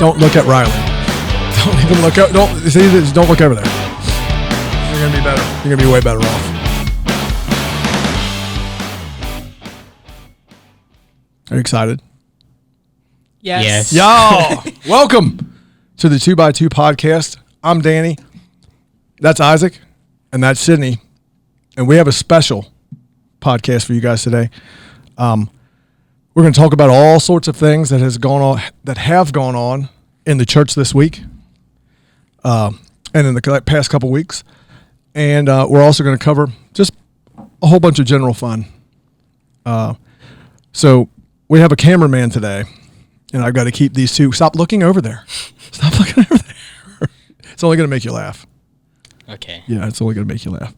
Don't look at Riley. Don't even look up. Don't look over there. You're gonna be better. You're gonna be way better off. Are you excited? Yes. Y'all, welcome to the 2x2 podcast. I'm Danny. That's Isaac, and that's Sydney, and we have a special podcast for you guys today. We're going to talk about all sorts of things that have gone on in the church this week, and in the past couple weeks, and we're also going to cover just a whole bunch of general fun. So we have a cameraman today, and I've got to keep these two. Stop looking over there. Stop looking over there. It's only going to make you laugh. Okay. Yeah, it's only going to make you laugh.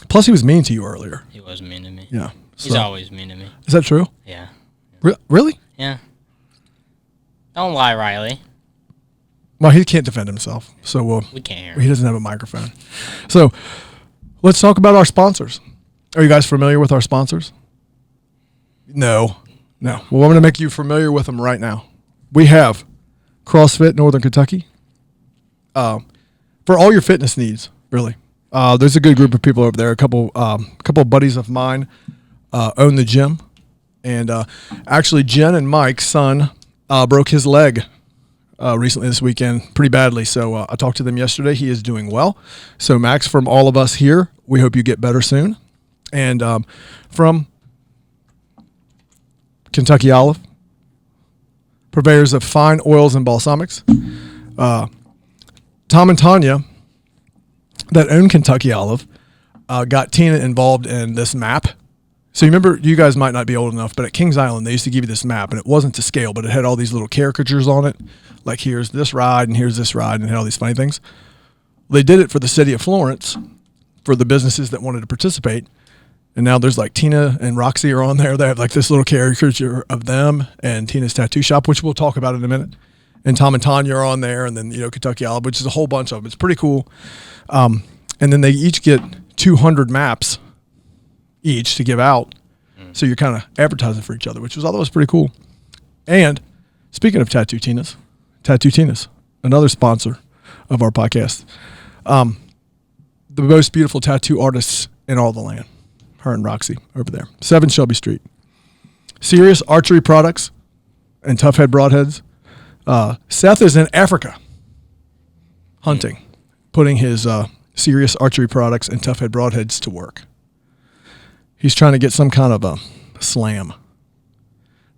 Plus, he was mean to you earlier. He was mean to me. Yeah. He's always mean to me. Is that true? Yeah. Really? Yeah. Don't lie, Riley. Well, he can't defend himself, so we can't hear him. He doesn't have a microphone. So let's talk about our sponsors. Are you guys familiar with our sponsors? No. Well, I'm going to make you familiar with them right now. We have CrossFit Northern Kentucky. For all your fitness needs, really. There's a good group of people over there. A couple buddies of mine own the gym. And actually, Jen and Mike's son broke his leg recently this weekend pretty badly. So I talked to them yesterday. He is doing well. So Max, from all of us here, we hope you get better soon. And from Kentucky Olive, purveyors of fine oils and balsamics, Tom and Tanya that own Kentucky Olive got Tina involved in this map. So you remember, you guys might not be old enough, but at Kings Island, they used to give you this map, and it wasn't to scale, but it had all these little caricatures on it, like here's this ride, and here's this ride, and it had all these funny things. They did it for the city of Florence, for the businesses that wanted to participate, and now there's like Tina and Roxy are on there. They have like this little caricature of them and Tina's tattoo shop, which we'll talk about in a minute. And Tom and Tanya are on there, and then, Kentucky Olive, which is a whole bunch of them. It's pretty cool. And then they each get 200 maps each to give out. So you're kind of advertising for each other, which was otherwise pretty cool. And speaking of Tattoo Tina's, another sponsor of our podcast, the most beautiful tattoo artists in all the land, her and Roxy over there, 7 Shelby Street. Serious Archery Products and Tough Head Broadheads. Seth is in Africa hunting, putting his Serious Archery Products and Tough Head Broadheads to work. He's trying to get some kind of a slam.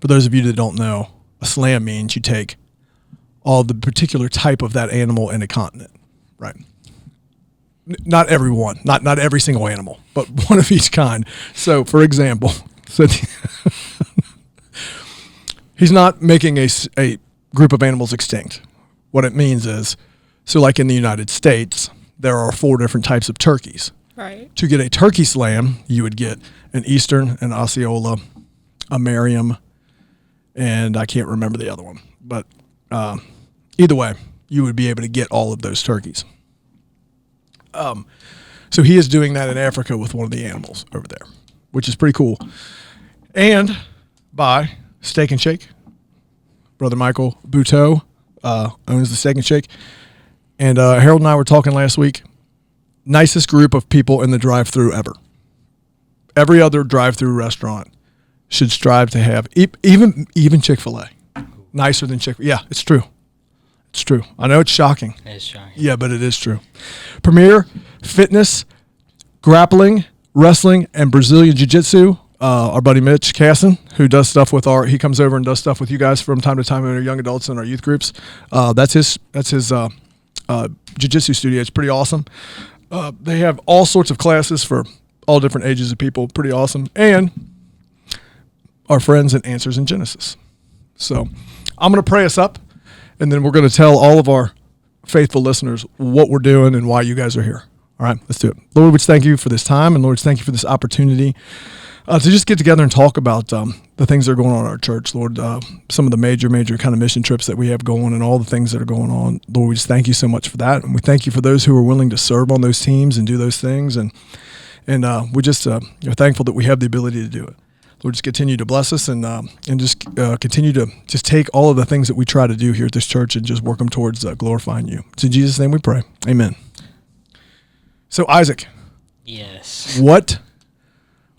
For those of you that don't know, a slam means you take all the particular type of that animal in a continent, right? Not every one, not every single animal, but one of each kind. So, for example, he's not making a group of animals extinct. What it means is, so like in the United States, there are 4 different types of turkeys. Right. To get a turkey slam, you would get an Eastern, an Osceola, a Merriam, and I can't remember the other one. But either way, you would be able to get all of those turkeys. So he is doing that in Africa with one of the animals over there, which is pretty cool. And by Steak and Shake, Brother Michael Buteau owns the Steak and Shake. And Harold and I were talking last week. Nicest group of people in the drive-thru ever. Every other drive-thru restaurant should strive to have, even Chick-fil-A, nicer than Chick-fil-A. Yeah, it's true. It's true. I know it's shocking. It is shocking. Yeah, but it is true. Premier Fitness, Grappling, Wrestling, and Brazilian Jiu-Jitsu. Our buddy Mitch Casson, who does stuff with he comes over and does stuff with you guys from time to time in our young adults and our youth groups. That's his jiu-jitsu studio. It's pretty awesome. They have all sorts of classes for all different ages of people. Pretty awesome. And our friends at Answers in Genesis. So I'm going to pray us up, and then we're going to tell all of our faithful listeners what we're doing and why you guys are here. All right, let's do it. Lord, we just thank you for this time, and Lord, thank you for this opportunity to just get together and talk about the things that are going on in our church, Lord, some of the major kind of mission trips that we have going and all the things that are going on. Lord, we just thank you so much for that. And we thank you for those who are willing to serve on those teams and do those things. And we just are thankful that we have the ability to do it. Lord, just continue to bless us and just continue to just take all of the things that we try to do here at this church and just work them towards glorifying you. It's in Jesus' name we pray. Amen. So, Isaac. Yes. What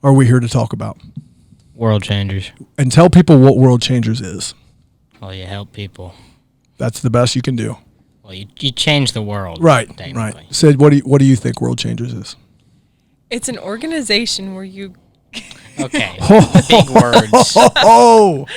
are we here to talk about? World changers. And tell people what World Changers is. Well, you help people. That's the best you can do. Well, you change the world. Right. Technically. Sid, what do you think World Changers is? It's an organization where you. Okay. Big words. Oh.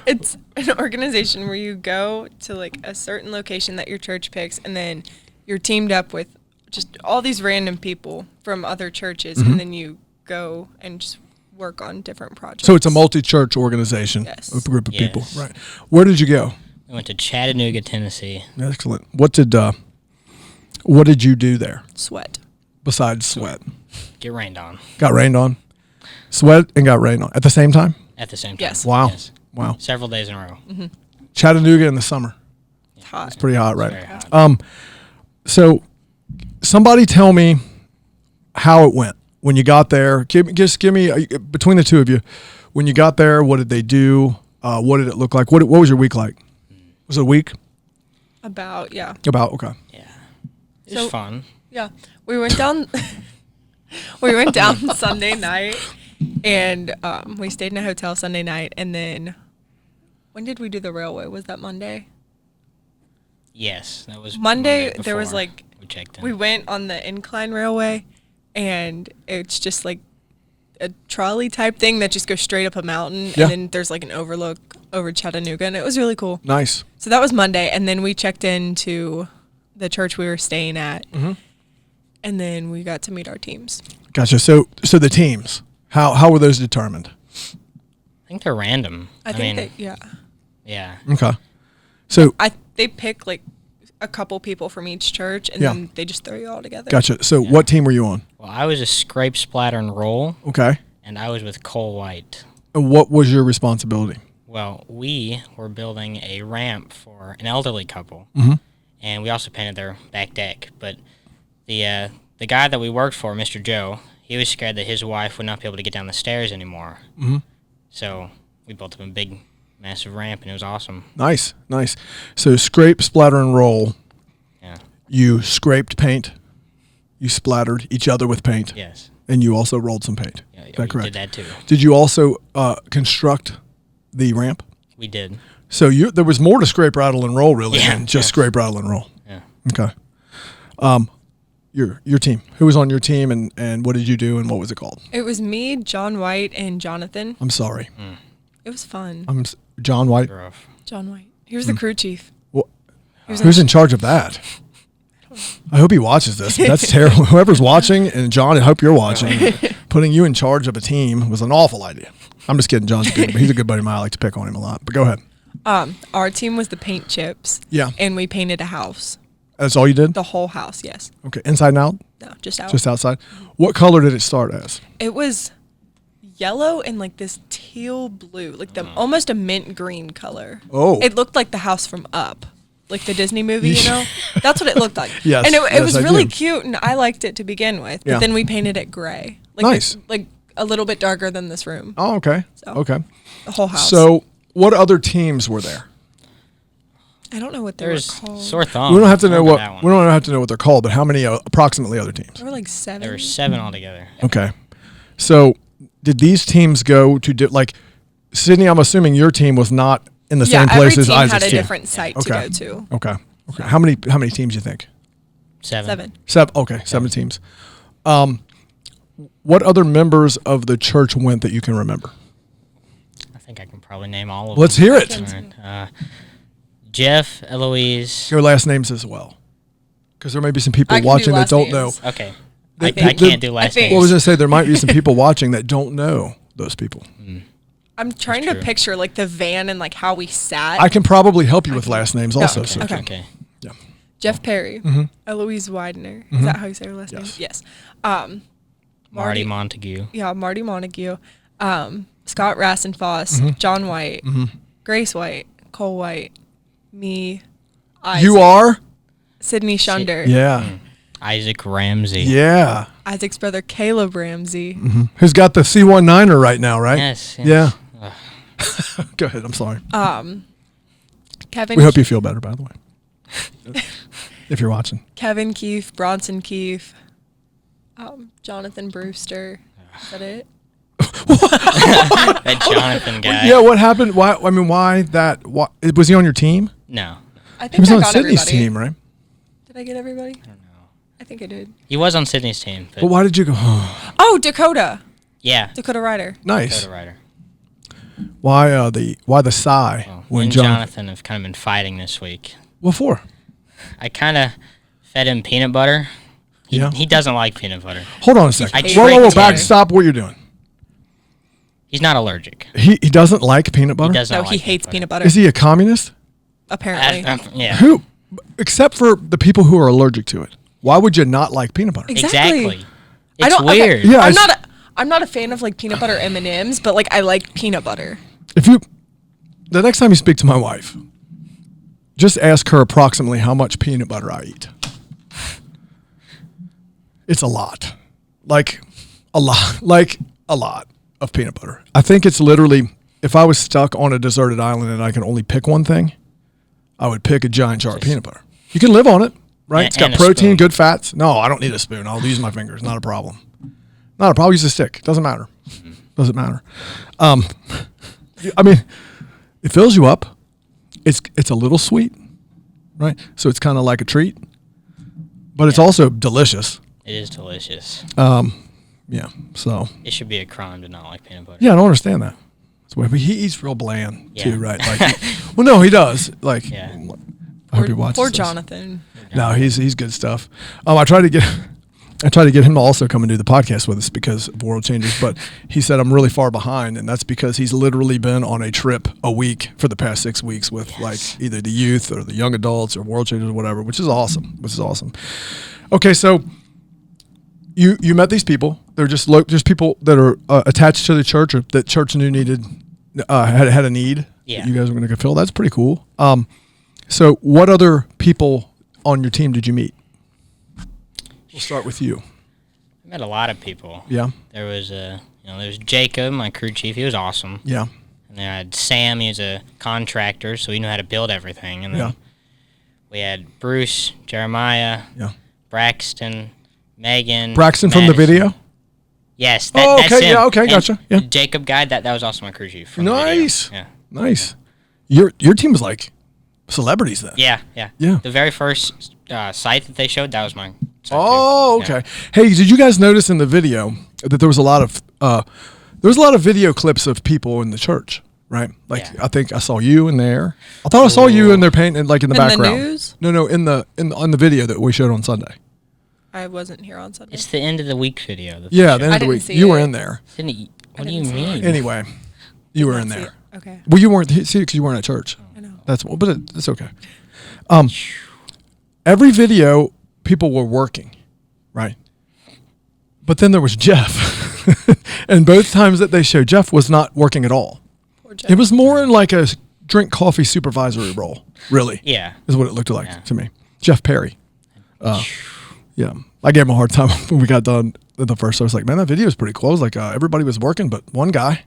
It's an organization where you go to like a certain location that your church picks, and then you're teamed up with just all these random people from other churches, and then you go and just work on different projects. So it's a multi-church organization. Yes. A group of people. Yes. Right. Where did you go? We went to Chattanooga, Tennessee. Excellent. What did you do there Sweat. besides sweat? Get rained on Got rained on. Sweat and got rained on at the same time? at the same time. Yes. Wow. Yes. Wow. Several days in a row. Chattanooga in the summer. It's hot. It's pretty hot, right? Very hot. So somebody tell me how it went when you got there. Give me between the two of you, when you got there, what did they do? What did it look like? What was your week like? Was it a week? About, yeah. Okay. Yeah. It was So- fun. Yeah. We went down we went down Sunday night, and we stayed in a hotel Sunday night, and then when did we do the railway? Was that Monday? Yes, that was Monday, there was, before like, we checked in. We went on the incline railway, and it's just like a trolley type thing that just goes straight up a mountain, Yeah. and then there's like an overlook over Chattanooga, and it was really cool. Nice. So that was Monday, and then we checked into the church we were staying at, and then we got to meet our teams. Gotcha. So the teams, how were those determined? I think they're random. I think mean, that, yeah. yeah. Okay. So They pick like a couple people from each church, and Yeah. then they just throw you all together. gotcha. So what team were you on? Well, I was a scrape, splatter, and roll, Okay. and I was with Cole White. And what was your responsibility? Well, we were building a ramp for an elderly couple, and we also painted their back deck. But the guy that we worked for, Mr. Joe, he was scared that his wife would not be able to get down the stairs anymore. So we built him a big, massive ramp, and it was awesome. Nice. So scrape, splatter, and roll. Yeah. You scraped paint. You splattered each other with paint. Yes. And you also rolled some paint. Yeah, Is that we correct? did that too. Did you also construct the ramp? We did. So there was more to scrape, rattle, and roll really Yeah. than just scrape, rattle, and roll. Yeah. Okay. Your team. Who was on your team, and what did you do, and what was it called? It was me, John White, and Jonathan. I'm sorry. It was fun. John White. Rough. John White. He was the crew chief. Wha- He was Who's in charge of that? I hope he watches this. That's terrible. Whoever's watching, and John, I hope you're watching. Putting you in charge of a team was an awful idea. I'm just kidding. John's good. He's a good buddy of mine. I like to pick on him a lot. But go ahead. Our team was the paint chips. Yeah. And we painted a house. That's all you did? The whole house, yes. Okay. Inside and out? No, just out. Just outside? What color did it start as? It was yellow and like this teal blue, like the almost a mint green color. Oh. It looked like the house from Up, like the Disney movie, you know? That's what it looked like. Yes, And it yes, was I really do. cute, and I liked it to begin with. But Yeah. then we painted it gray. Like Nice. like a little bit darker than this room. Oh, okay. So- Okay. The whole house. So what other teams were there? I don't know what they There's were called. sore thumb. We don't have to know Remember what that one. we don't have to know what they're called, but how many approximately other teams? There were like 7. There were 7 altogether. Okay. So did these teams go to like Sydney? I'm assuming your team was not in the same place as every team Isaac's had a team. different site Okay. to go to. Okay. Okay. How many teams do you think? 7. 7. Seven. Okay, 7 teams. What other members of the church went that you can remember? I think I can probably name all of Let's them. hear it. Can- All right. Jeff, Eloise. Your last names as well, because there may be some people I can do watching that last don't know. names. Okay. The- I the- can't do last think- names. Well, I was gonna say there might be some people watching that don't know those people. I'm trying to true. picture like the van and like how we sat. I can probably help you with last names also. okay. So Okay. Okay. yeah. Jeff Perry, Eloise Widener. Is that how you say her last Yes. name? Yes. Marty Montague. Yeah, Marty Montague, Scott Rassenfoss, John White, Grace White, Cole White, me, Isaac, You are? Sydney Shunder, Yeah. Isaac Ramsey. Yeah. Isaac's brother, Caleb Ramsey. Who's got the C19er right now, right? Yes. Yeah. Ugh. Go ahead. I'm sorry. Kevin. We hope you feel better, by the way. If you're watching. Kevin Keefe, Bronson Keefe, Jonathan Brewster. Is that it? That Jonathan guy. Yeah, what happened? Why? I mean, why that? Why, was he on your team? No. I think He was I on got Sydney's everybody. team, right? Did I get everybody? I don't know. I think I did. He was on Sydney's team. But But why did you go? Oh, Dakota. yeah. Dakota Ryder. Nice. Dakota Ryder. Why the sigh Well, when and Jonathan? Jonathan have kind of been fighting this week. What for? I kind of fed him peanut butter. He doesn't like peanut butter. Hold on a second. I Whoa, tricked back. him. Stop what you're doing. He's not allergic. He doesn't like peanut butter. He does not No, like he hates peanut butter. Is he a communist? Apparently. Yeah. Who? Except for the people who are allergic to it. Why would you not like peanut butter? Exactly. I It's don't- okay. weird. Yeah, I'm not a fan of like peanut butter M&Ms, but like I like peanut butter. If you, the next time you speak to my wife, just ask her approximately how much peanut butter I eat. It's a lot, like a lot of peanut butter. I think it's literally, if I was stuck on a deserted island and I could only pick one thing, I would pick a giant jar of peanut butter. You can live on it, right? And- It's got and a protein, spoon. good fats. No, I don't need a spoon. I'll use my fingers. Not a problem. Not a problem. Use a stick. Doesn't matter. Doesn't matter. I mean, it fills you up. It's a little sweet, right? So it's kind of like a treat, but it's Yeah. also delicious. It is delicious. Yeah. So It should be a crime to not like peanut butter. yeah, I don't understand that. That's why he eats real bland Yeah. too, right? Like, well, no, he does. Like, Yeah. I hope he watches. Poor this. Jonathan. No, he's good stuff. I tried to get him to also come and do the podcast with us because of World Changers, but he said I'm really far behind, and that's because he's literally been on a trip a week for the past 6 weeks with like either the youth or the young adults or World Changers or whatever, which is awesome. Okay, so you met these people. They're just people that are attached to the church or that church knew needed had a need. Yeah. That you guys were going to fulfill. That's pretty cool. So what other people on your team did you meet? We'll start with you. I met a lot of people. Yeah. There was there's Jacob, my crew chief. He was awesome. Yeah. And then I had Sam. He was a contractor, so he knew how to build everything. And then Yeah. we had Bruce, Jeremiah, Yeah. Braxton, Megan. Braxton from the Madison. video? Yes. Oh, That's okay, him. yeah, okay, And gotcha, yeah. the Jacob guy, that was also my crew chief. From the video. Nice. Yeah. Nice. Your team was like celebrities then. Yeah. Yeah. The very first site that they showed, that was my site Oh, too. okay. Hey, did you guys notice in the video that there was a lot of video clips of people in the church, right? Like Yeah. I think I saw you in there. I thought I saw you in there painting like in the In the background. news? No, on the video that we showed on Sunday. I wasn't here on Sunday. It's the end of the week video. that they Yeah, showed. the end I of the didn't week. see You were it. in there. Didn't you- What I do you didn't see it. mean? Anyway, you were Not in see there. it. Okay. Well, you weren't see because you weren't at church. I know. It's okay. Every video, people were working, right? But then there was Jeff, and both times that they showed Jeff was not working at all. Poor Jeff. It was more in like a drink coffee supervisory role, really. Yeah. Is what it looked like Yeah. to me. Jeff Perry. Yeah, I gave him a hard time when we got done at the first. I was like, man, that video is pretty close. Like everybody was working, but one guy,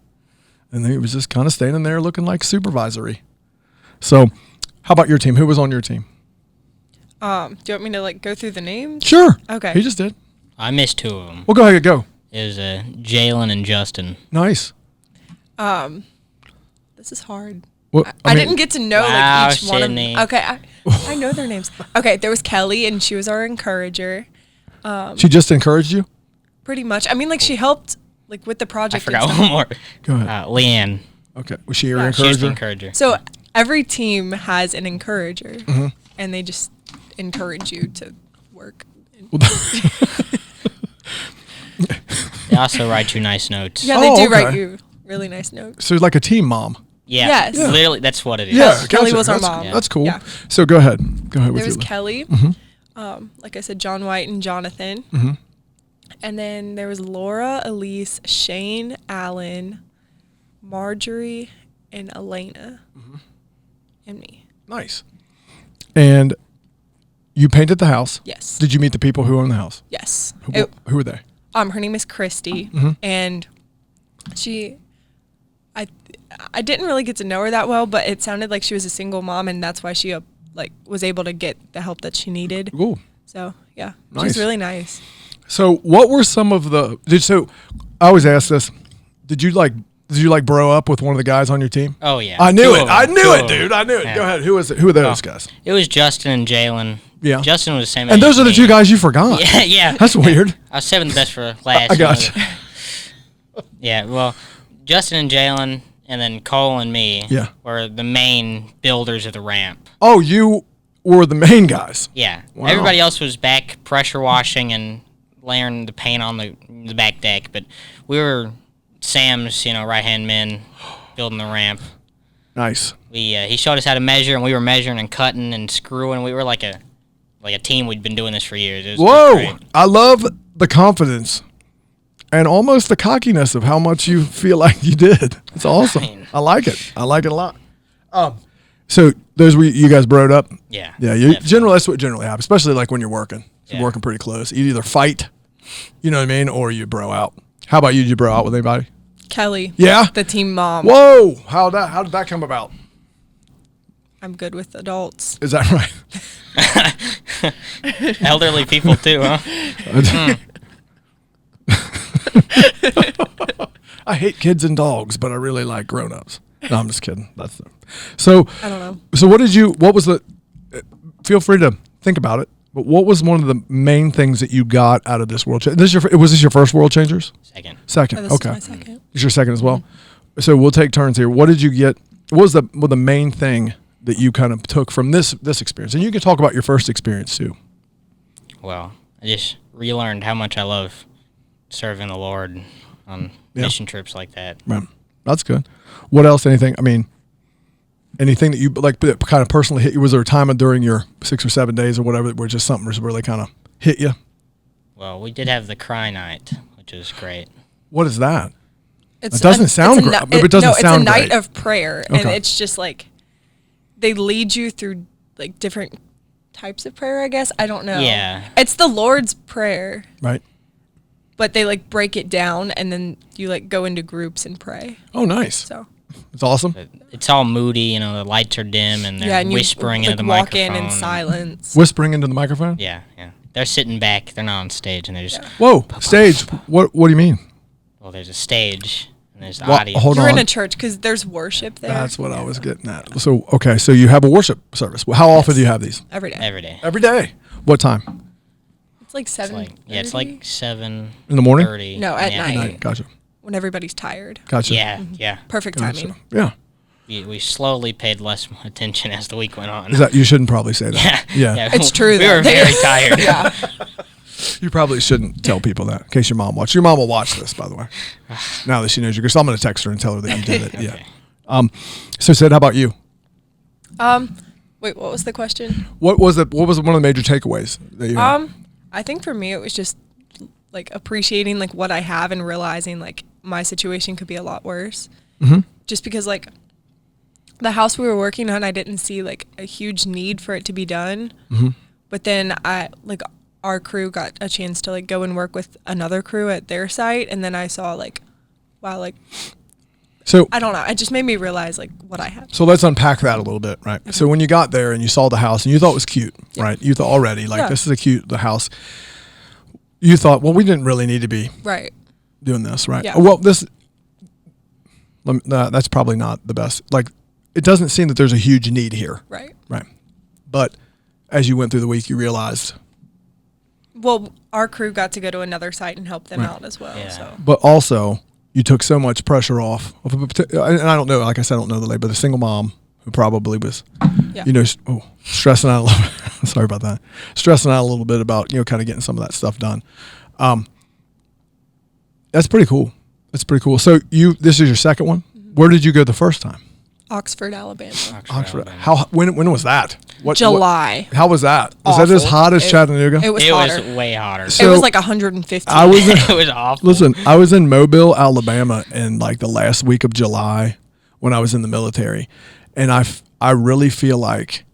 and he was just kind of standing there looking like supervisory. So, how about your team? Who was on your team? Do you want me to like go through the names? Sure. Okay. He just did. I missed two of them. Well, go ahead, go. It was Jalen and Justin. Nice. This is hard. Well, I mean, didn't get to know Wow, like each one of Sydney. them. Okay, I know their names. Okay, there was Kelly, and she was our encourager. She just encouraged you. Pretty much. I mean, like she helped like with the I project. and forgot stuff. one more. Go ahead. Leanne. Okay. Was she your Yeah, She was the encourager? encourager. So every team has an encourager, Mm-hmm. and they just encourage you to work. They also write you nice notes. Yeah, they Oh, do okay. write you really nice notes. So it's like a team mom. Yeah. Yes. Yeah. Literally, that's what it is. Yeah. Kelly gotcha. was our That's- mom. That's cool. Yeah. So go ahead. Go ahead with There was your list. Kelly, Mm-hmm. like I said, John White and Jonathan, Mhm. and then there was Laura, Elise, Shane, Allen, Marjorie, and Elena, Mm-hmm. and me. Nice. And you painted the house. Yes. Did you meet the people who own the house? Yes. Who were they? Her name is Christy, and I didn't really get to know her that well, but it sounded like she was a single mom, and that's why she was able to get the help that she needed. Cool. So yeah, Nice. she's really nice. So what were some of the? I always ask this. Did you bro up with one of the guys on your team? Oh yeah, I knew Two it. of them. I knew Two it, of them. dude. I knew it. Yeah. Go ahead. Who is it? Who are those guys? It was Justin and Jalen. Yeah. Justin was the same. And age those are as the me. two guys you forgot. Yeah, yeah. That's weird. I was saving the best for last. I got you. Yeah, well, Justin and Jalen, and then Cole and me Yeah. were the main builders of the ramp. Oh, you were the main guys. Yeah. Wow. Everybody else was back pressure washing and layering the paint on the back deck, but we were Sam's, right-hand men building the ramp. Nice. He showed us how to measure, and we were measuring and cutting and screwing. We were like a team. We'd been doing this for years. It was Whoa. great. I love the confidence and almost the cockiness of how much you feel like you did. It's awesome. Fine. I like it. I like it a lot. So those were you guys broed up? Yeah. Yeah, definitely. that's what generally happens, especially like when you're working. You're Yeah. working pretty close. You either fight, you know what I mean, or you bro out. How about you? Did you bro out with anybody? Kelly. Yeah? The team mom. Whoa. How did that come about? I'm good with adults. Is that right? Elderly people too, huh? I hate kids and dogs, but I really like grown-ups. No, I'm just kidding. So I don't know. So feel free to think about it, but what was one of the main things that you got out of this world? Was this your first World Changers? Second. Second. Oh, this Okay. is my second. It's your second as well. So we'll take turns here. What did you get? What was the main thing that you kind of took from this experience? And you can talk about your first experience too. Well, I just relearned how much I love serving the Lord on mission trips like that. Right. That's good. What else? Anything? I mean, anything that you like that kind of personally hit you? Was there a time during your 6 or 7 days or whatever where just something was really kind of hit you? Well, we did have the cry night, which was great. What is that? It doesn't sound great, but it doesn't sound it's a great. night of prayer, and Okay. it's just like they lead you through like different types of prayer, I guess. I don't know. Yeah. It's the Lord's Prayer, Right. but they like break it down, and then you like go into groups and pray. Oh, nice. So It's awesome. But it's all moody, the lights are dim, and they're yeah, and you whispering like, into the walk microphone. in silence. Whispering into the microphone. Yeah, yeah. They're sitting back. They're not on stage, and they're just, Whoa, stage. What do you mean? well, there's a stage, and there's the Well, audience. hold You're on. in a church because there's worship there. That's what I was getting at. So okay, so you have a worship service. How often do you have these? every day. Every day. Every day. What time? It's like It's 7. like, it's like 7:30. In the morning? No, at night. Night. Gotcha. when everybody's tired. Gotcha. Yeah, yeah. Perfect Gotcha. timing. Yeah. We slowly paid less attention as the week went on. Is that you shouldn't probably say that. Yeah. It's true, We though. were very tired. Yeah. You probably shouldn't tell people that in case your mom watches. Your mom will watch this, by the way. Now that she knows you, so I'm going to text her and tell her that you did it. Okay. Yeah. So Sid, how about you? Wait, what was the question? What was one of the major takeaways that you had? I think for me it was just like appreciating like what I have and realizing like my situation could be a lot worse. Mm-hmm. Just because like the house we were working on, I didn't see like a huge need for it to be done. Mm-hmm. But then our crew got a chance to like go and work with another crew at their site, and then I saw like, wow, like So I don't know, it just made me realize like what I have. So let's unpack that a little bit, right? So when you got there and you saw the house and you thought it was cute, right? You thought already like this is the house. You thought, well, we didn't really need to be Right. doing this, right? Yeah. Well, that's probably not the best. Like, it doesn't seem that there's a huge need here, Right. right? But as you went through the week, you realized. Well, our crew got to go to another site and help them Right. out as well. Yeah. So But also, you took so much pressure off. And I don't know, like I said, I don't know the lady, but the single mom who probably was, yeah. stressing out a little bit. Sorry about that. Stressing out a little bit about, kind of getting some of that stuff done. That's pretty cool. That's pretty cool. So this is your second one? Mm-hmm. Where did you go the first time? Oxford, Alabama. Oxford. When was that? July. How was that? Was that as Awful. hot as Chattanooga? It was It hotter. was way hotter. So- It was like 115. I was in, It was awful. listen, I was in Mobile, Alabama in like the last week of July when I was in the military. And I really feel like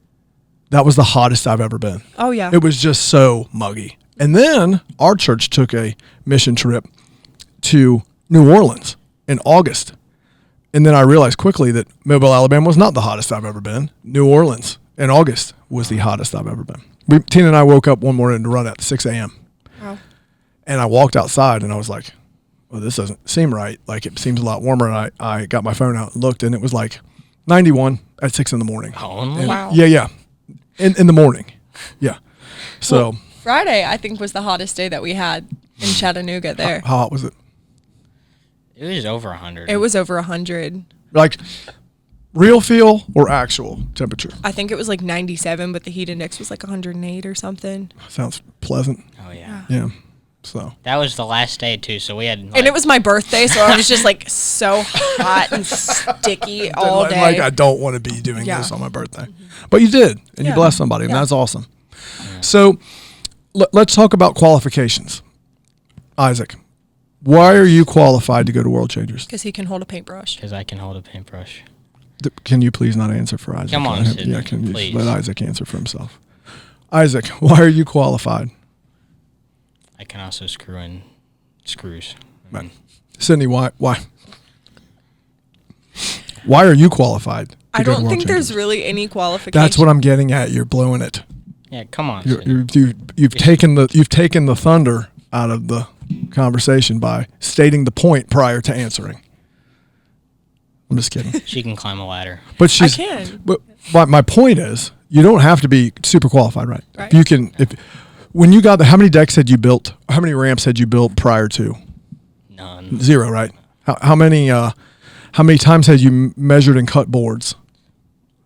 that was the hottest I've ever been. Oh yeah. It was just so muggy. And then our church took a mission trip to New Orleans in August. And then I realized quickly that Mobile, Alabama was not the hottest I've ever been. New Orleans in August was the hottest I've ever been. Tina and I woke up one morning to run at 6 a.m. Wow. And I walked outside and I was like, well, this doesn't seem right. Like, it seems a lot warmer. And I got my phone out and looked, and it was like 91 at 6 in the morning. Oh, wow. Yeah. In the morning. Yeah. So Well, Friday, I think, was the hottest day that we had in Chattanooga there. how hot was it? It was over 100. It was over 100. Like real feel or actual temperature? I think it was like 97, but the heat index was like 108 or something. Sounds pleasant. Oh, yeah. Yeah. So That was the last day, too, so we had... And it was my birthday, so I was just like so hot and sticky all day. like I don't want to be doing Yeah. this on my birthday, but you did, and you Yeah. blessed somebody, and Yeah. that's awesome. So let's talk about qualifications. Isaac, why are you qualified to go to World Changers? Because he can hold a paintbrush. Because I can hold a paintbrush. Can you please not answer for Isaac? Come on, Sydney, Yeah, can you please. let Isaac answer for himself? Isaac, why are you qualified? I can also screw in screws. I mean, Sydney, why? Why are you qualified? I to go to don't World think there's Changers? really any qualification. That's what I'm getting at. You're blowing it. yeah, come on. Sydney. You've taken the thunder out of the conversation by stating the point prior to answering. I'm just kidding. She can climb a ladder. But she's. can. But my point is, you don't have to be super qualified, right? Right. You can. When you got how many decks had you built? How many ramps had you built prior to? None. 0, right? How many times had you measured and cut boards?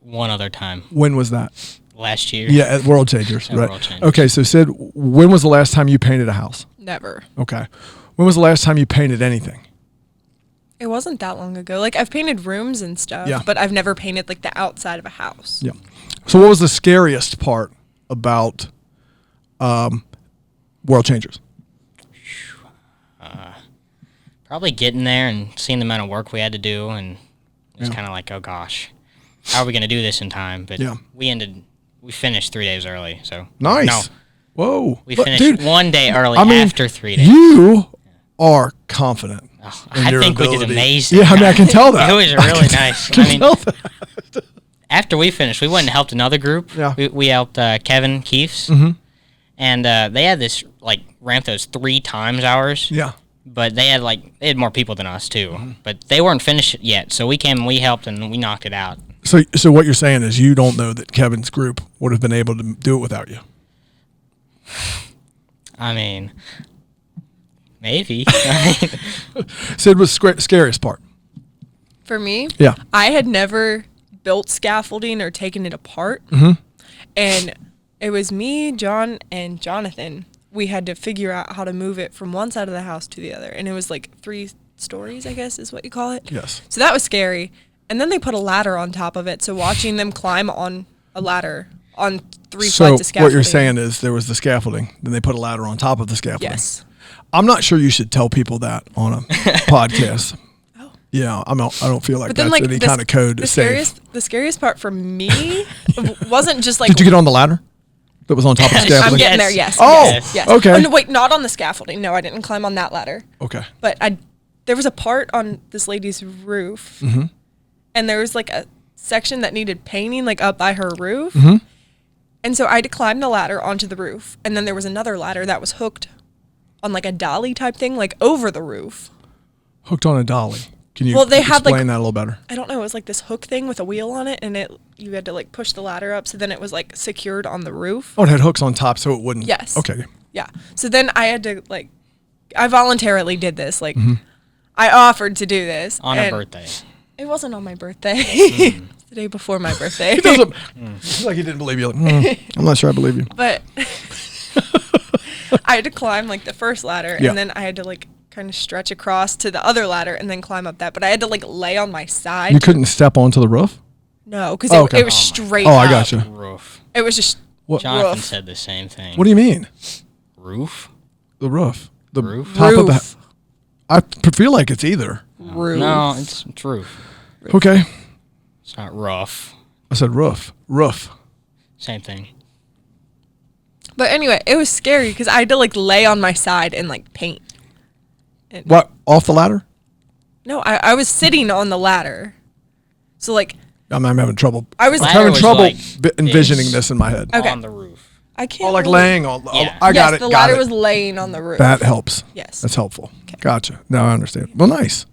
One other time. When was that? Last year. Yeah, at World Changers, At right? World Changers. Okay, so Sid, when was the last time you painted a house? Never. Okay. When was the last time you painted anything? It wasn't that long ago. Like, I've painted rooms and stuff, Yeah. but I've never painted like the outside of a house. Yeah. So what was the scariest part about World Changers? Probably getting there and seeing the amount of work we had to do, and it was Yeah. kind of like, oh gosh, how are we going to do this in time? But Yeah. we finished 3 days early, so. Nice. No, Whoa. we Look, finished dude, 1 day early I mean, after 3 days. You are confident. Oh, in I your think we did ability. amazing. Yeah, I mean, I can tell that. It was really nice. I I can mean, tell that. after we finished, we went and helped another group. Yeah. We helped Kevin Keefs, and they had this like ramp that was 3 times ours. Yeah. But they had more people than us too. But they weren't finished yet, so we came and we helped and we knocked it out. So what you're saying is you don't know that Kevin's group would have been able to do it without you. I mean, maybe. Sid, was scariest part? For me, Yeah. I had never built scaffolding or taken it apart. And it was me, John, and Jonathan. We had to figure out how to move it from one side of the house to the other. And it was like 3 stories, I guess is what you call it. Yes. So that was scary. And then they put a ladder on top of it. So watching them climb on a ladder on 3 So flights of scaffolding. what you're saying is there was the scaffolding, then they put a ladder on top of the scaffolding. Yes. I'm not sure you should tell people that on a podcast. Oh. Yeah, I don't feel like But that's then, like, any kind of code to save. the scariest part for me wasn't just like Did you get on the ladder that was on top of the I'm scaffolding? getting there. Yes. Yes. Oh, yes, yes. okay. Oh, no, wait, not on the scaffolding. No, I didn't climb on that ladder. Okay. But there was a part on this lady's roof, and there was like a section that needed painting, like up by her roof. And so I had to climb the ladder onto the roof, and then there was another ladder that was hooked on like a dolly type thing, like over the roof. Hooked on a dolly. Can you Well, they had, explain like- that a little better? I don't know. It was like this hook thing with a wheel on it, and you had to like push the ladder up, so then it was like secured on the roof. Oh, it had hooks on top so it wouldn't. Yes. Okay. Yeah. So then I had to like, I voluntarily did this. Like, I offered to do this On a and birthday. It wasn't on my birthday. It's the day before my birthday. He doesn't. It's like he didn't believe you. Like, I'm not sure I believe you. But I had to climb like the first ladder, Yeah. and then I had to like kind of stretch across to the other ladder and then climb up that. But I had to like lay on my side. You couldn't step onto the roof? No, because Oh, okay. it was Oh my- straight. Oh, I up. gotcha. Roof. It was just What? Jonathan Roof. said the same thing. What do you mean? Roof? The roof. The Roof? top of the. Roof. I feel like it's either. roof. No, it's roof. Okay. It's not rough. I said roof. Roof. Same thing. But anyway, it was scary because I had to like lay on my side and like paint. And What, off the ladder? No, I was sitting on the ladder. So like I'm having trouble. I was I'm Ladder having was trouble like envisioning this. this in my head. Okay. On the roof. I can't. Oh, like really- laying on. Yeah. I got yes, it. the got ladder it. was laying on the roof. That helps. Yes. That's helpful. Okay. Gotcha. Now I understand. Well, nice.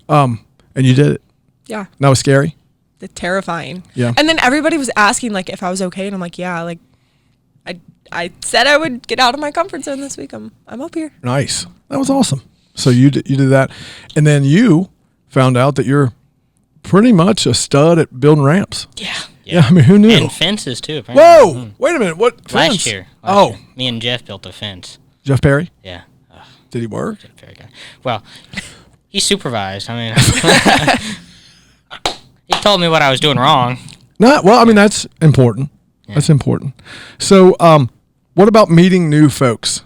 And you did it. Yeah. That was scary. The terrifying. Yeah. And then everybody was asking like if I was okay, and I'm like, yeah, like I said I would get out of my comfort zone this week. I'm up here. Nice. That was awesome. So you did that, and then you found out that you're pretty much a stud at building ramps. Yeah. Yeah. I mean, who knew? And fences too. Apparently. Whoa! Wait a minute. What Last fence? year. Oh, Year. Me and Jeff built a fence. Jeff Perry. Yeah. Ugh, Did he work? Jeff Perry guy. Well, he supervised. I mean, he told me what I was doing wrong. Not well. I mean, that's important. Yeah. That's important. So, what about meeting new folks?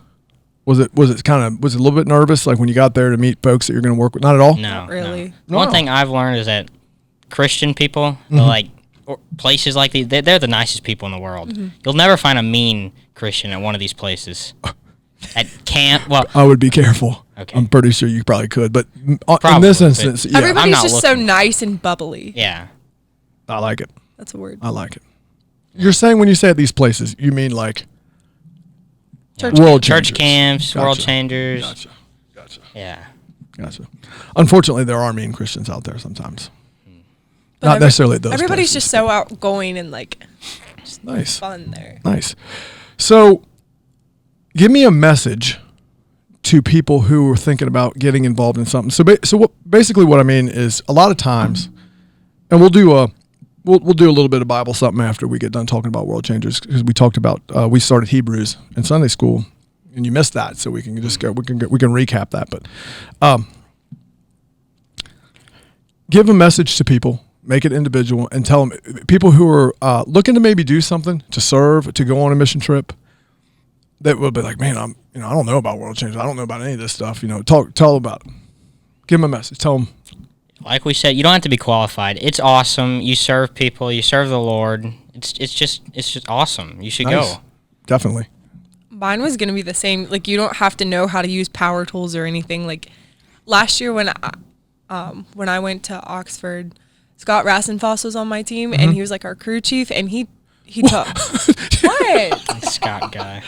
Was it a little bit nervous, like when you got there to meet folks that you're going to work with? Not at all. No, Not really. No. One thing I've learned is that Christian people, like or places like these, they're the nicest people in the world. You'll never find a mean Christian at one of these places. At camp, well, I would be careful. Okay. I'm pretty sure you probably could, but in Probably, this but instance, yeah, Everybody's not just so looking. nice and bubbly. yeah, I like it. That's a word. I like it. You're saying when you say at these places, you mean like Church world church changers. camps, world Gotcha. changers. Gotcha. Yeah, Gotcha. Unfortunately, there are mean Christians out there sometimes. But Not necessarily at those. Everybody's places. just so outgoing and like Nice. fun there. Nice. So, give me a message to people who are thinking about getting involved in something. So, basically what I mean is a lot of times, and we'll do a little bit of Bible something after we get done talking about world changers, because we talked about we started Hebrews in Sunday school, and you missed that, so we can just go. We can recap that, but give a message to people. Make it individual and tell them, people who are looking to maybe do something, to serve, to go on a mission trip, that will be like, man, I don't know about world change. I don't know about any of this stuff. Tell them about it. Give them a message. Tell them. like we said, you don't have to be qualified. It's awesome. You serve people. You serve the Lord. It's just awesome. You should Nice. go. Definitely. Mine was gonna be the same. Like you don't have to know how to use power tools or anything. Like last year when I went to Oxford, Scott Rassenfoss was on my team and he was like our crew chief and he taught what? This Scott guy.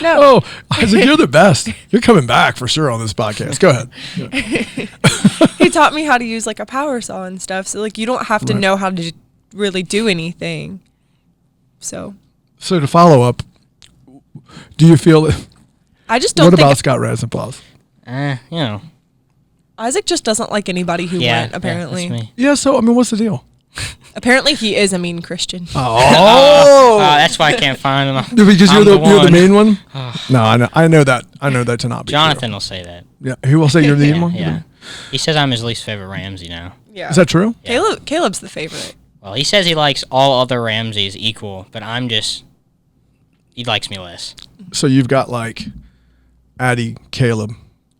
No. Oh, Isaac, you're the best. You're coming back for sure on this podcast. Go ahead. He taught me how to use like a power saw and stuff. So like you don't have to Right. know how to really do anything. So So to follow up, do you feel that? I just don't What think about Scott Rassenfoss? You know. Isaac just doesn't like anybody who Yeah. went, apparently. Yeah, that's me. Yeah. So I mean, what's the deal? Apparently he is a mean Christian. Oh, That's why I can't find him. because I'm you're the one. main one. No, I know that to not be Jonathan will say that. true. Yeah, he will say you're the main one. Yeah. He says I'm his least favorite Ramsey now. Yeah. Is that true? Yeah. Caleb's the favorite. Well, he says he likes all other Ramseys equal, but he likes me less. So you've got like Addie, Caleb, My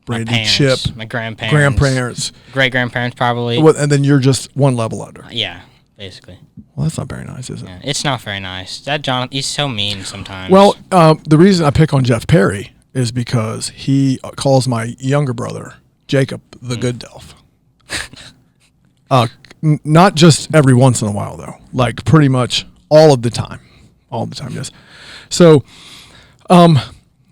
Brandy, parents, Chip, my grandparents, grandparents, great-grandparents probably. and then you're just one level under. Yeah, basically. Well, that's not very nice, is it? Yeah, it's not very nice. That John, he's so mean sometimes. Well, the reason I pick on Jeff Perry is because he calls my younger brother Jacob the Good Delf. Not just every once in a while, though. Like pretty much all of the time. All the time, yes. So, all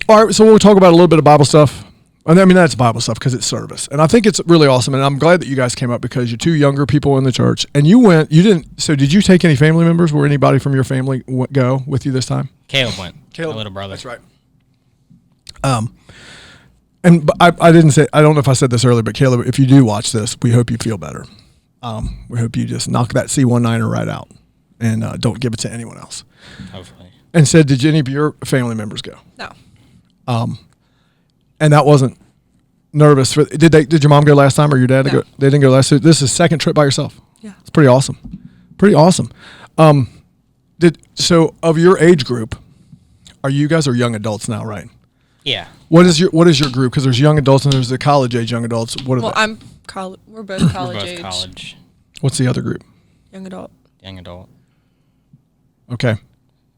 right. So we'll talk about a little bit of Bible stuff. And I mean, that's Bible stuff because it's service. And I think it's really awesome. And I'm glad that you guys came up because you're two younger people in the church. And so did you take any family members? Were anybody from your family go with you this time? Caleb went. My little brother. That's right. And I didn't say, I don't know if I said this earlier, but Caleb, if you do watch this, we hope you feel better. We hope you just knock that C19er right out and don't give it to anyone else. Hopefully. And said, did any of your family members go? No. And that wasn't nervous for. Did your mom go last time or your dad? No. Go? They didn't go last. So this is second trip by yourself. Yeah. It's pretty awesome. Pretty awesome. So of your age group, you guys are young adults now, right? Yeah. What is your group? Because there's young adults and there's the college age young adults. What are Well, they? we're both college We're both age. college. What's the other group? Young adult. Young adult. Okay.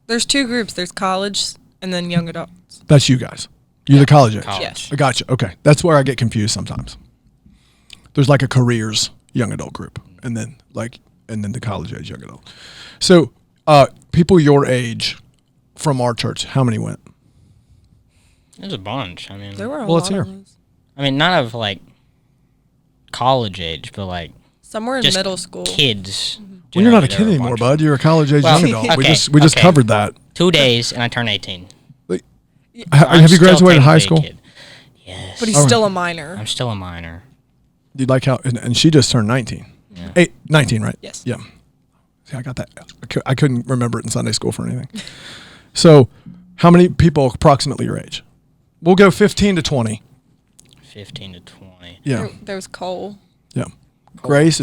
There's two groups. There's college and then young adults. That's you guys. You're the college age. College. Yes. I gotcha. Okay. That's where I get confused sometimes. There's like a careers young adult group and then the college age young adult. So people your age from our church, how many went? There's a bunch. I mean, There were a Well, lot let's hear. of those. I mean, not of like college age, but like Some were in just middle school. kids. Well, you're not a Generally, kid there were anymore, bunch. bud. You're a college age Well, young adult. okay, We just okay. covered that. 2 days and I turn 18. Have you still graduated high technically a school? kid. Yes. But he's All right. still a minor. I'm still a minor. Do you like how? And she just turned 19. Yeah. 19, right? Yes. Yeah. See, I got that. I couldn't remember it in Sunday school for anything. So, how many people approximately your age? We'll go 15 to 20. 15 to 20. Yeah. There was Cole. Yeah. Grace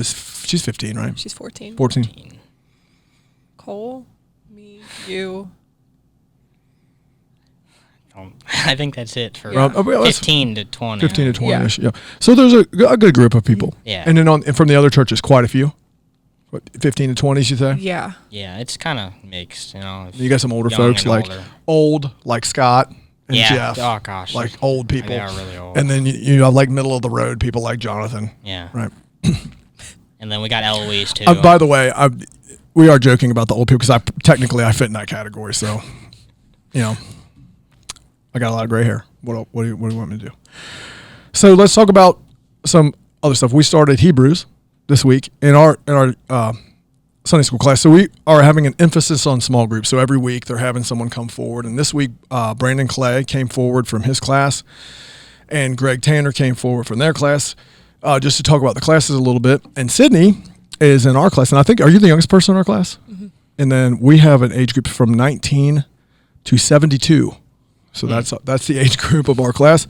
she's 15, right? She's 14. 14. Cole, me, you. I think that's it for Yeah. Well, that's 15 to 20. 15 to 20 Yeah. ish. Yeah. So there's a good group of people. Yeah. And then and from the other churches, quite a few. What, 15 to 20, you say? Yeah. Yeah, it's kind of mixed, you know. You got some older young folks and like older. old, like Scott and Yeah. Jeff. Oh, gosh. Like old people. They are really old. And then you have like middle of the road people like Jonathan. Yeah. Right. And then we got Eloise, too. By the way, we are joking about the old people because technically I fit in that category. So, I got a lot of gray hair. What do you want me to do? So let's talk about some other stuff. We started Hebrews this week in our Sunday school class. So we are having an emphasis on small groups. So every week they're having someone come forward. And this week, Brandon Clay came forward from his class, and Greg Tanner came forward from their class, just to talk about the classes a little bit. And Sydney is in our class. And I think, are you the youngest person in our class? Mm-hmm. And then we have an age group from 19 to 72. So that's the age group of our class.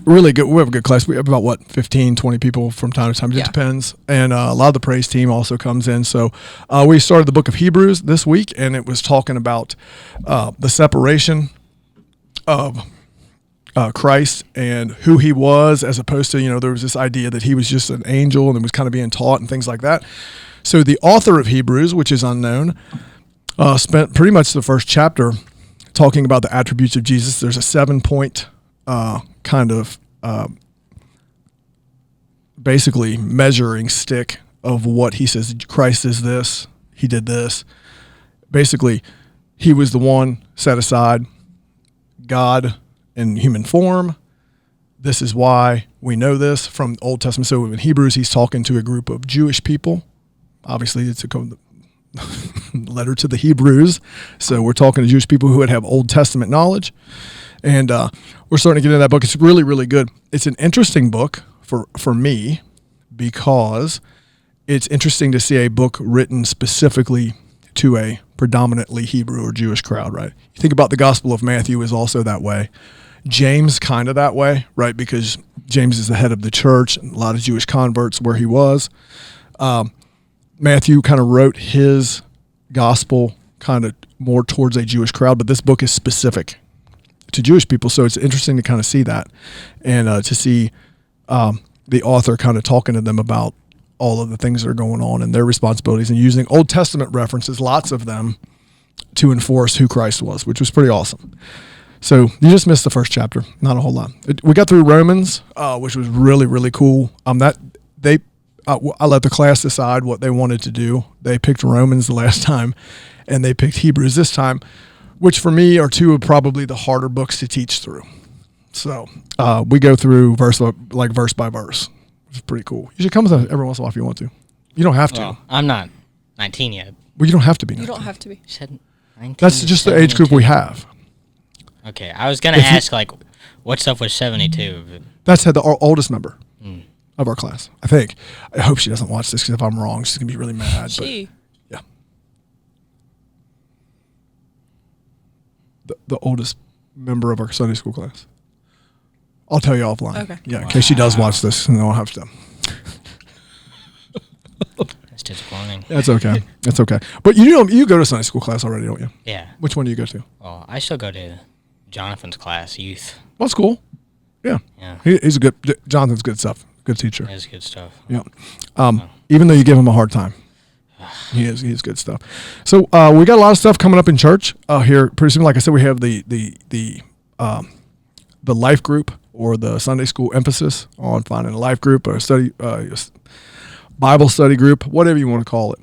Really good. We have a good class. We have about 15, 20 people from time to time. It Yeah. depends. And a lot of the praise team also comes in. So we started the book of Hebrews this week, and it was talking about the separation of Christ and who he was, as opposed to, there was this idea that he was just an angel and it was kind of being taught and things like that. So the author of Hebrews, which is unknown, spent pretty much the first chapter talking about the attributes of Jesus. There's a 7-point kind of basically measuring stick of what he says. Christ is this, he did this. Basically, he was the one set aside, God in human form. This is why we know this from the Old Testament. So in Hebrews, he's talking to a group of Jewish people. Obviously, it's a letter to the Hebrews. So we're talking to Jewish people who would have Old Testament knowledge. And we're starting to get into that book. It's really, really good. It's an interesting book for me because it's interesting to see a book written specifically to a predominantly Hebrew or Jewish crowd, right? You think about the Gospel of Matthew is also that way. James kind of that way, right? Because James is the head of the church and a lot of Jewish converts where he was. Matthew kind of wrote his gospel kind of more towards a Jewish crowd, but this book is specific to Jewish people. So it's interesting to kind of see that and to see the author kind of talking to them about all of the things that are going on and their responsibilities and using Old Testament references, lots of them, to enforce who Christ was, which was pretty awesome. So you just missed the first chapter, not a whole lot. We got through Romans, which was really, really cool. I let the class decide what they wanted to do. They picked Romans the last time, and they picked Hebrews this time, which for me are two of probably the harder books to teach through. So we go through verse by verse. It's pretty cool. You should come with us every once in a while if you want to. You don't have to. Well, I'm not 19 yet. Well, you don't have to be. You 19. don't have to be. You said 19 That's to just the age group 72. we have. Okay, I was going to ask, what stuff was 72? But That's our oldest member Mm. of our class, I think. I hope she doesn't watch this because if I'm wrong, she's going to be really mad. She. But, yeah. The oldest member of our Sunday school class. I'll tell you offline. Okay. Yeah, in case she does watch this, and I'll have to. That's disappointing. That's okay. That's okay. But you go to Sunday school class already, don't you? Yeah. Which one do you go to? Well, I still go to Jonathan's class, youth. That's cool. Yeah. Yeah. He's Jonathan's good stuff. Good teacher. That's good stuff. Yeah. Even though you give him a hard time. He is good stuff. So we got a lot of stuff coming up in church here pretty soon. Like I said, we have the life group or the Sunday school emphasis on finding a life group or a study Bible study group, whatever you want to call it.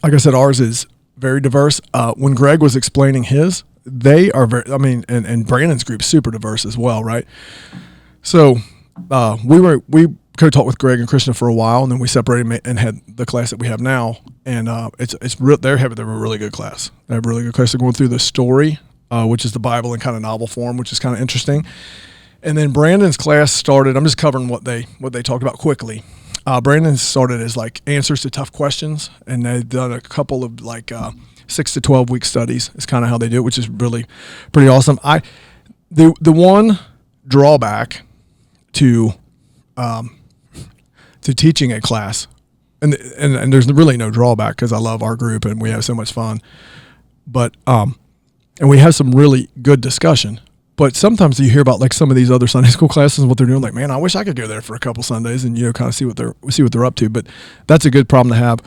Like I said, ours is very diverse. When Greg was explaining his, they are very. I mean, and Brandon's group's super diverse as well, right? So we could have talked with Greg and Krishna for a while, and then we separated and had the class that we have now. And they're having a really good class. They have a really good class. They're going through the story, which is the Bible in kind of novel form, which is kind of interesting. And then Brandon's class started. I'm just covering what they talked about quickly. Brandon's started as like answers to tough questions, and they've done a couple of like 6 to 12 week studies. Is kind of how they do it, which is really pretty awesome. The one drawback to teaching a class, and there's really no drawback because I love our group and we have so much fun, but and we have some really good discussion. But sometimes you hear about like some of these other Sunday school classes and what they're doing. Like, man, I wish I could go there for a couple Sundays and kind of see what they're up to. But that's a good problem to have.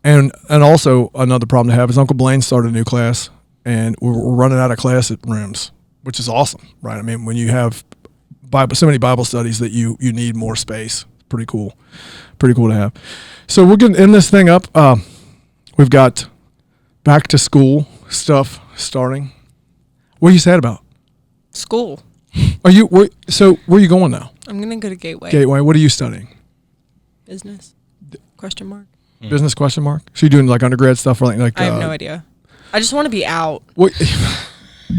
And also another problem to have is Uncle Blaine started a new class, and we're running out of class rooms, which is awesome, right? I mean, when you have so many Bible studies that you need more space, pretty cool to have. So we're going to end this thing up. We've got back to school stuff starting. What are you sad about? School. Where are you going now? I'm gonna go to Gateway. Gateway. What are you studying? Business? Question mark. Business question mark. So you're doing like undergrad stuff or like? I have no idea. I just want to be out. What?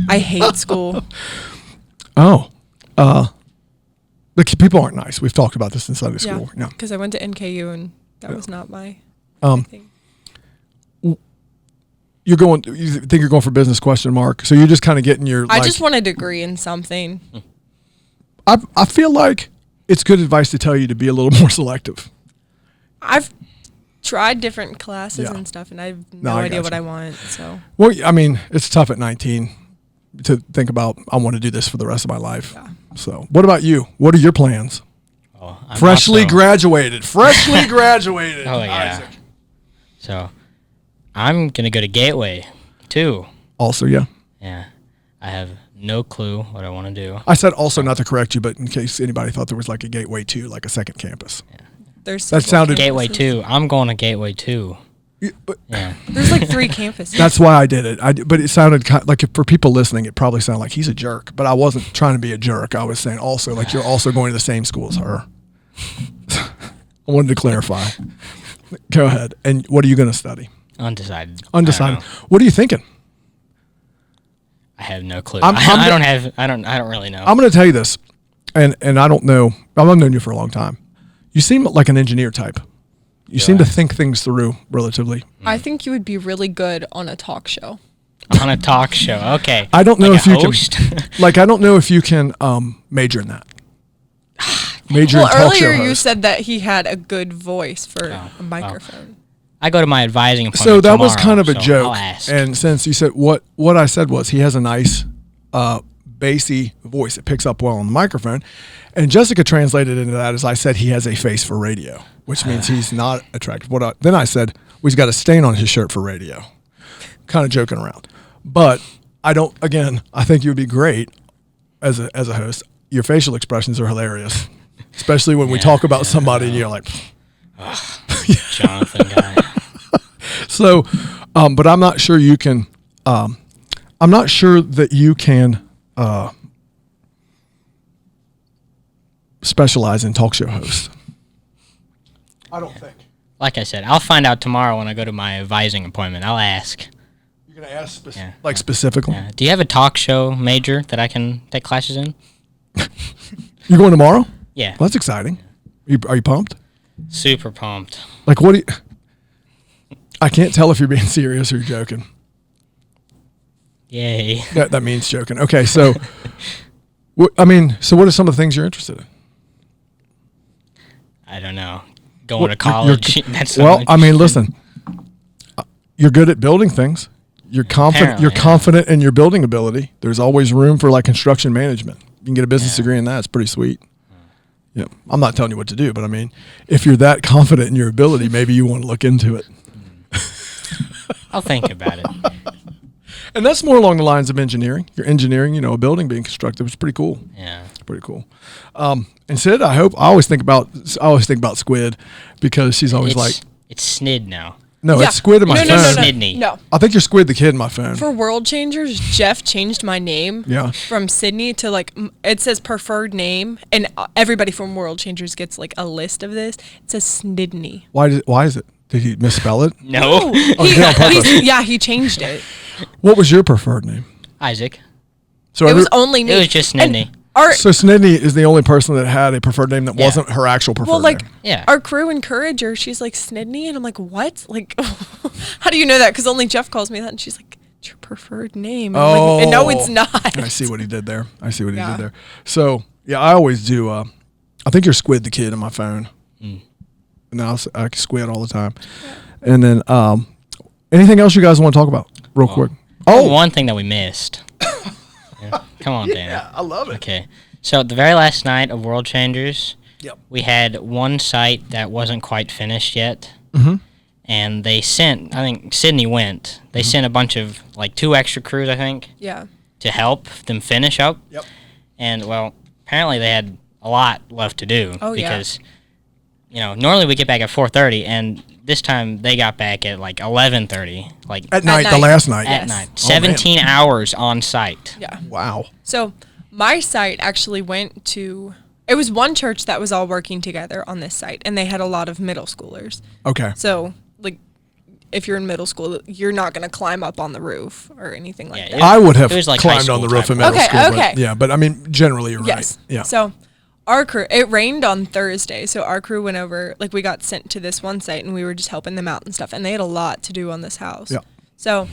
I hate school. Oh, the people aren't nice. We've talked about this in Sunday school. Yeah. Because I went to NKU and that was not my thing. You think you're going for business question mark? So you're just kind of getting your. I just want a degree in something. I feel like it's good advice to tell you to be a little more selective. I've tried different classes and stuff, and I have no idea what I want. So. Well, I mean, it's tough at 19 to think about. I want to do this for the rest of my life. Yeah. So, what about you? What are your plans? Oh, Freshly graduated. Oh yeah. Isaac. So. I'm going to go to Gateway, too. Also, yeah. Yeah. I have no clue what I want to do. I said also not to correct you, but in case anybody thought there was like a Gateway 2, like a second campus. Yeah. There's that sounded Gateway 2. I'm going to Gateway 2. Yeah. There's like 3 campuses. That's why I did it. But it sounded like for people listening, it probably sounded like he's a jerk. But I wasn't trying to be a jerk. I was saying also like you're also going to the same school as her. I wanted to clarify. Go ahead. And what are you going to study? Undecided. What are you thinking? I have no clue. I don't really know. I'm going to tell you this, and I don't know. I've known you for a long time. You seem like an engineer type. You seem to think things through relatively. I think you would be really good on a talk show. On a talk show, okay. I don't know like if you host? can. I don't know if you can major in that. Major in talk show earlier you host. said that he had a good voice for a microphone. I go to my advising appointment So that tomorrow, was kind of a joke. I'll ask. And since you said what I said was he has a nice bassy voice. It picks up well on the microphone. And Jessica translated into that as I said he has a face for radio, which means he's not attractive. Then I said, well, he's got a stain on his shirt for radio. Kind of joking around. But I think you would be great as a host. Your facial expressions are hilarious. Especially when we talk about somebody and you're like, Jonathan guy. So, but I'm not sure you can. I'm not sure that you can specialize in talk show hosts. I don't think. Like I said, I'll find out tomorrow when I go to my advising appointment. I'll ask. You're gonna ask specifically. Yeah. Do you have a talk show major that I can take classes in? You're going tomorrow? Yeah. Well, that's exciting. Are you pumped? Super pumped. Like, what do you... I can't tell if you're being serious or you're joking. Yay. That means joking. Okay, so... what are some of the things you're interested in? I don't know. Going to college. Listen. You're good at building things. You're confident. Apparently, you're confident in your building ability. There's always room for like construction management. You can get a business degree in that. It's pretty sweet. Yeah, I'm not telling you what to do, but I mean, if you're that confident in your ability, maybe you want to look into it. I'll think about it. And that's more along the lines of engineering. You're engineering, a building being constructed, which is pretty cool. Yeah. Pretty cool. And Sid, I always think about Squid because she's always it's Snid now. no, Yeah. it's Squid in my no, phone. no, no, no, Snidney. no. I think you're Squid the Kid in my phone. For World Changers, Jeff changed my name Yeah. from Sydney to it says preferred name, and everybody from World Changers gets a list of this. It says Snidney. Why is it? Did he misspell it? No. He did on purpose. He changed it. What was your preferred name? Isaac. So It was only me. It was just And Snidney. So Snidney is the only person that had a preferred name that wasn't her actual preferred name. Yeah. Our crew encourager, she's like Snidney, and I'm like, what? How do you know that? Because only Jeff calls me that, and she's like, it's your preferred name. And I'm like, no, it's not. I see what he did there. So yeah, I always do. I think you're Squid the Kid in my phone. And I squid all the time. Yeah. And then anything else you guys want to talk about real quick? One thing that we missed. Yeah. Come on, Dan. Yeah, I love it. Okay. So the very last night of World Changers, Yep. we had one site that wasn't quite finished yet. Mm-hmm. And they sent, I think Sydney went, they sent a bunch of, 2 extra crews, I think, Yeah. to help them finish up. Yep. And, apparently they had a lot left to do. Oh, yeah. Because, normally we get back at 4:30, and this time they got back at, 11:30. At night, the last night. At Yes. night. 17 hours on site. Yeah. Wow. So my site actually went to. It was one church that was all working together on this site, and they had a lot of middle schoolers. Okay. So, if you're in middle school, you're not going to climb up on the roof or anything like Yeah, that. I would have It was like climbed high on the school roof in type middle of- school. Okay. But, yeah, but I mean, generally you're Yes. right. Yeah. So, our crew, it rained on Thursday, so our crew went over, we got sent to this one site, and we were just helping them out and stuff, and they had a lot to do on this house. Yeah. So,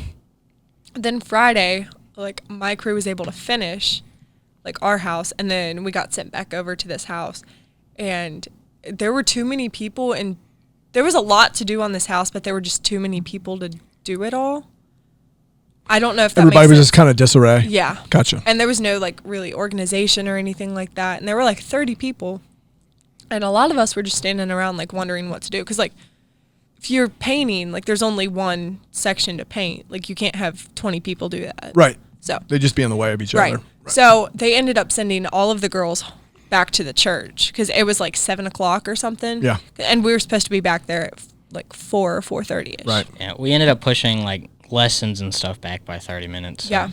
then Friday, my crew was able to finish, our house, and then we got sent back over to this house, and there were too many people, and there was a lot to do on this house, but there were just too many people to do it all. I don't know if that Everybody was makes just kind of disarray. yeah. Gotcha. And there was no really organization or anything like that. And there were 30 people. And a lot of us were just standing around wondering what to do. Because if you're painting, there's only one section to paint. You can't have 20 people do that. Right. So. They'd just be in the way of each Right. other. Right. So they ended up sending all of the girls back to the church. Because it was 7 o'clock or something. Yeah. And we were supposed to be back there at 4 or 4:30ish. Right. Yeah, we ended up pushing, lessons and stuff back by 30 minutes. So Yeah.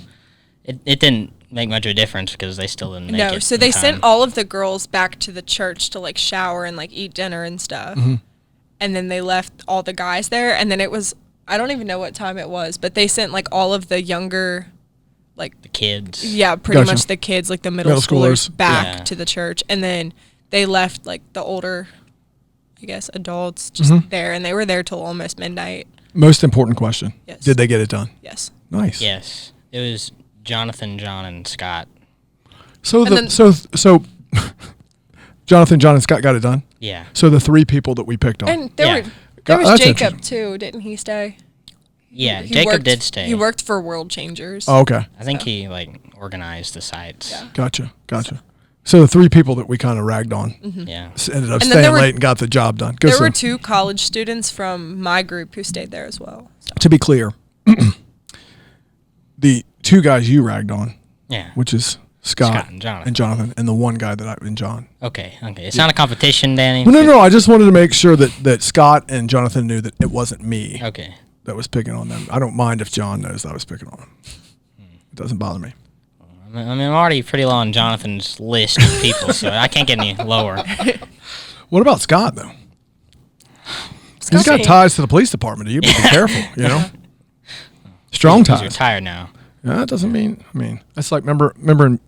It didn't make much of a difference because they still didn't make it. No, so in they time. sent all of the girls back to the church to shower and eat dinner and stuff. Mm-hmm. And then they left all the guys there. And then it was, I don't even know what time it was, but they sent all of the younger, the kids. yeah, pretty Gotcha. much the kids, the middle schoolers. schoolers back Yeah. to the church. And then they left the older, I guess, adults just there. And they were there till almost midnight. Most important question. Yes. Did they get it done? Yes. Nice. Yes. It was Jonathan, John, and Scott. So And then- so Jonathan, John, and Scott got it done. Yeah. So the 3 people that we picked on. And there, Yeah. there was That's Jacob, interesting. too. Didn't he stay? Yeah, He Jacob worked- did stay. He worked for World Changers. Oh, okay. I think he organized the sites. Yeah. Gotcha. So the 3 people that we kind of ragged on Yeah. ended up And then staying there were- late and got the job done. Go There were Sim. 2 college students from my group who stayed there as well. So. To be clear, the 2 guys you ragged on, Yeah. which is Scott Scott and Jonathan. Jonathan, and the one guy and John. Okay. It's not a competition, Danny. No. I just wanted to make sure that Scott and Jonathan knew that it wasn't me Okay. that was picking on them. I don't mind if John knows that I was picking on him. It doesn't bother me. I'm already pretty low on Jonathan's list of people, so I can't get any lower. What about Scott though? He's got Scott's- ties to the police department. You better be careful. Strong He's ties. retired now. Yeah, that doesn't mean. I mean, that's like remember in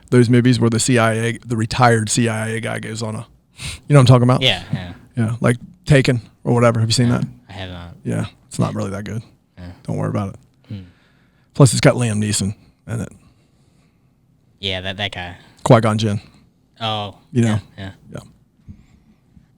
those movies where the retired CIA guy goes on a, you know what I'm talking about? Yeah. Yeah, like Taken or whatever. Have you seen that? I have not. Yeah, it's not really that good. Yeah. Don't worry about it. Plus, it's got Liam Neeson in it. Yeah, that guy. Qui-Gon Jinn. Oh. You know? Yeah.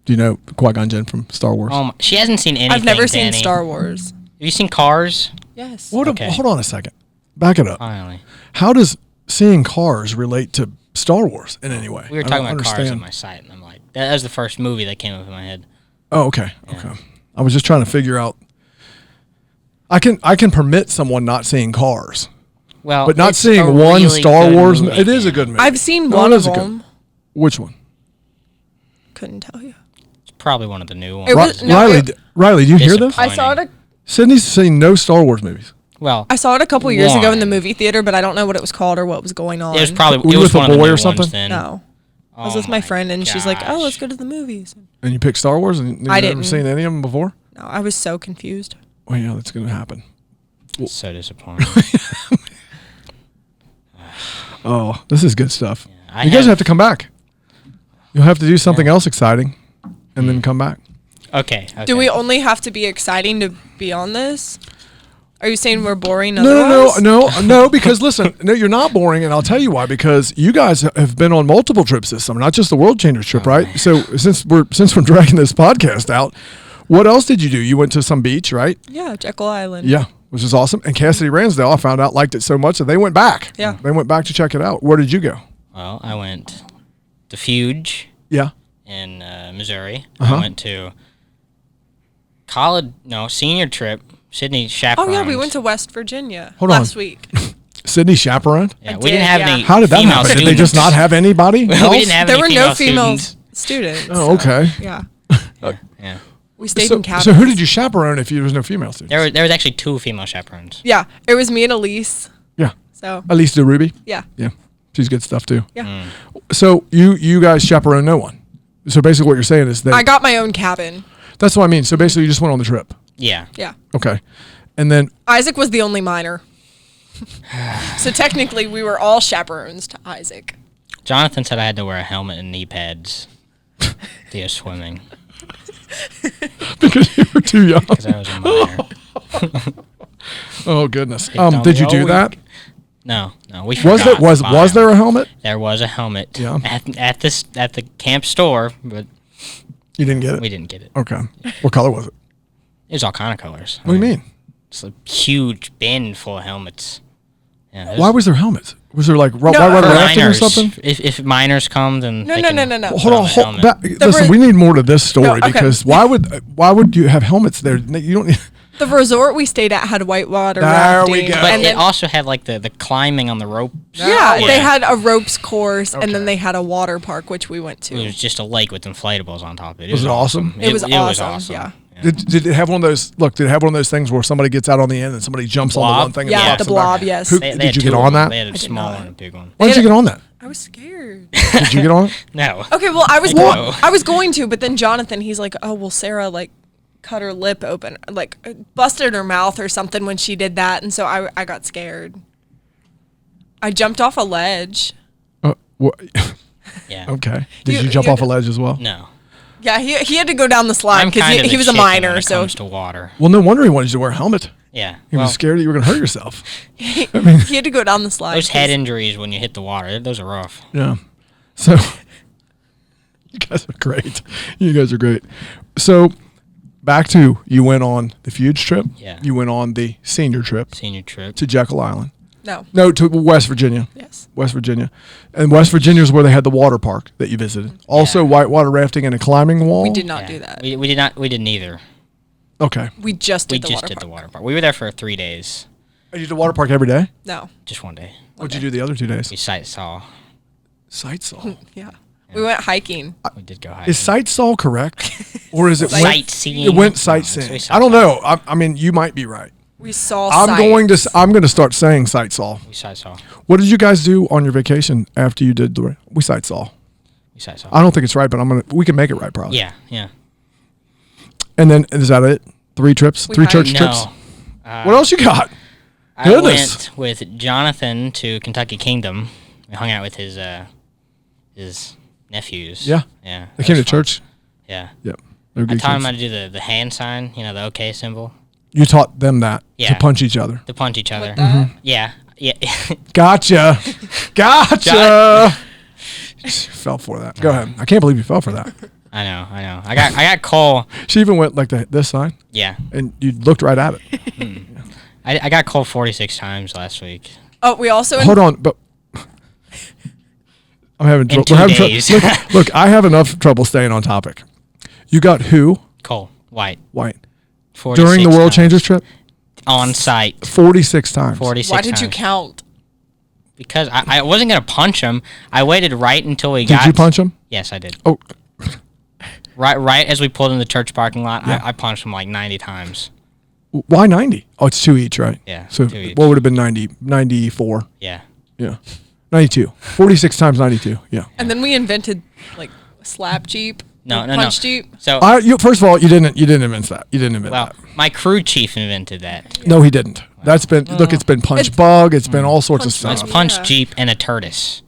Do you know Qui-Gon Jinn from Star Wars? She hasn't seen anything. I've never seen Danny. Star Wars. Have you seen Cars? Yes. Hold okay. on a second. Back it up. Finally. How does seeing Cars relate to Star Wars in any way. We were I talking don't about cars understand. on my site, and I'm like, that was the first movie that came up in my head. Oh, okay. Yeah. Okay. I was just trying to figure out. I can permit someone not seeing Cars, Well, but not it's seeing a one really Star good Wars. movie, It is a man. good movie. I've seen No, one it of is a good- them. Which one? Couldn't tell you. It's probably one of the new ones. It was- no, Riley, it- Riley, do you hear this? I saw it. Sydney's seen no Star Wars movies. Well, I saw it a couple years ago in the One. movie theater, but I don't know what it was called or what was going on. it was probably Were it you was with a one of the boy new or something? ones then. No. I was Oh with my friend, and she's like, "Oh, let's go to the movies." And you picked Star Wars, and you've I never didn't. seen any of them before? No, I was so confused. Well, yeah, that's going to happen. So disappointing. Oh, this is good stuff. I You guys have- have to come back. You'll have to do something else exciting, and then come back. Okay. Do we only have to be exciting to be on this? Are you saying we're boring? No, Otherwise? no, because listen, no, you're not boring, and I'll tell you why. Because you guys have been on multiple trips this summer, not just the World Changers trip, right? So since we're dragging this podcast out, what else did you do? You went to some beach, right? Yeah, Jekyll Island. Yeah, which is awesome. And Cassidy Ransdale, I found out, liked it so much that they went back. Yeah. They went back to check it out. Where did you go? Well, I went to Fuge Yeah. in Missouri. Uh-huh. I went to senior trip. Sydney Oh chaperoned. yeah, we went to West Virginia Hold on. last week. Sydney chaperoned? Yeah, I we didn't did, have yeah. any. How did that female happen? Did they just students. not have anybody? We else? didn't have There any were female no female students. students. Oh, okay. Yeah, Yeah. we stayed So, in cabins. so who did you chaperone if there was no female students? There was actually 2 female chaperones. Yeah, it was me and Elise. Yeah. So Elise DeRuby. yeah, Yeah. She's good stuff too. yeah. So you guys chaperone no one. So basically what you're saying is that I got my own cabin. that's what I mean. So basically you just went on the trip. Yeah. Yeah, Okay. And then Isaac was the only minor. So technically, we were all chaperones to Isaac. Jonathan said I had to wear a helmet and knee pads to go swimming because you were too young. because I was a minor. Oh goodness. on Did me you all do week. that? No, we Was forgot there to was buy was them. there a helmet? There was a helmet Yeah. at the camp store, but You didn't get it. we didn't get it. Okay. What color was it? It was all kind of colors. What do you mean? It's a huge bin full of helmets. Yeah, Why was there helmets? Was there like white No, water for rafting or minors? something? If minors come, then No, they no, can no, no, no. put Hold on, a hold helmet. that, listen. We need more to this story No, okay. because why would you have helmets there? You don't need. The resort we stayed at had whitewater There rafting. we go. But And it then, also had like the climbing on the rope. yeah, Yeah. they had a ropes course, Okay. and then they had a water park, which we went It to. was just a lake with inflatables on top of it. Was it awesome? It was It was awesome, awesome. yeah. Did it have one of those? Look, did it have one of those things where somebody gets out on the end and somebody jumps on the Blob? one thing? And Yeah, drops the them back? blob, yes. Who, They did had you 2 get of on them. that? They had a did small not. one and a big one. Why did you get on that? I was scared. Did you get on it? No. Okay, well, I was No. I was going to, but then Jonathan, he's like, "Oh, well, Sarah like cut her lip open, like busted her mouth or something when she did that," and so I got scared. I jumped off a ledge. What? Yeah. Okay. Did You- you jump you- off a ledge as well? No. Yeah, he had to go down the slide I'm because kind of he was a chicken when minor, it so comes to water. Well, no wonder he wanted you to wear a helmet. Yeah. He Well, was scared that you were going to hurt yourself. he had to go down the slide. those head 'cause- injuries when you hit the water, those are rough. Yeah. So you guys are great. You guys are great. So back to you went on the Fuge trip. Yeah. You went on the senior trip Senior trip. to Jekyll Island. No. No, to West Virginia. Yes. West Virginia. And West Virginia is where they had the water park that you visited. Also Yeah. whitewater rafting and a climbing wall. We did not Yeah. do that. We did not. We didn't either. Okay. We just We did the just water did park. the water park. We were there for 3 days. And you did the water park every day? No. Just one day. What'd you do the other 2 days? We sight saw. Sight saw. Yeah. We went hiking. We did go hiking. Is sight saw correct? Or is it Sightseeing. It went No, sightseeing. it's I don't know. I mean, you might be right. We saw I'm going to start saying sight saw. We sight saw. What did you guys do on your vacation after you did the we sight saw? We sight saw. I don't think it's right, but we can make it right probably. Yeah. Yeah. And then is that it? 3 trips? We 3 hiked. church trips? No. What else you got? I Goodness. went with Jonathan to Kentucky Kingdom. We hung out with his nephews. Yeah. Yeah. They that came to was fun. church. Yeah. Yep. They're I good taught him kids. how to do the hand sign, the OK symbol, You taught them that to Yeah. punch each other. to punch each other. Like that? Yeah. Yeah. Gotcha. Gotcha. Fell for that. Go ahead. I can't believe you fell for that. I know. I got Cole. She even went like this sign, Yeah. and you looked right at it. I got Cole 46 times last week. Oh, we also Hold on, but I'm having In trouble. 2 days. Look, I have enough trouble staying on topic. You got who? Cole White. White. 46 During the World times. Changers trip? On site. 46 times. 46 Why did you times. count? Because I wasn't going to punch him. I waited right until we Did got... you punch him? Yes, I did. Oh, Right as we pulled in the church parking lot, Yeah. I punched him like 90 times. why 90? Oh, it's 2 each, right? Yeah, So 2 each. what would have been 90? 94. Yeah. Yeah. 92. 46 times 92. Yeah. And then we invented like slap Jeep. No, or no, punch no. Jeep. So, First of all, you didn't invent that. You didn't invent well, that. my crew chief invented that. No, he didn't. That's been look. It's been punch It's- bug. It's been all sorts of Punch It's stuff. bug. punch Yeah. Jeep and a tortoise.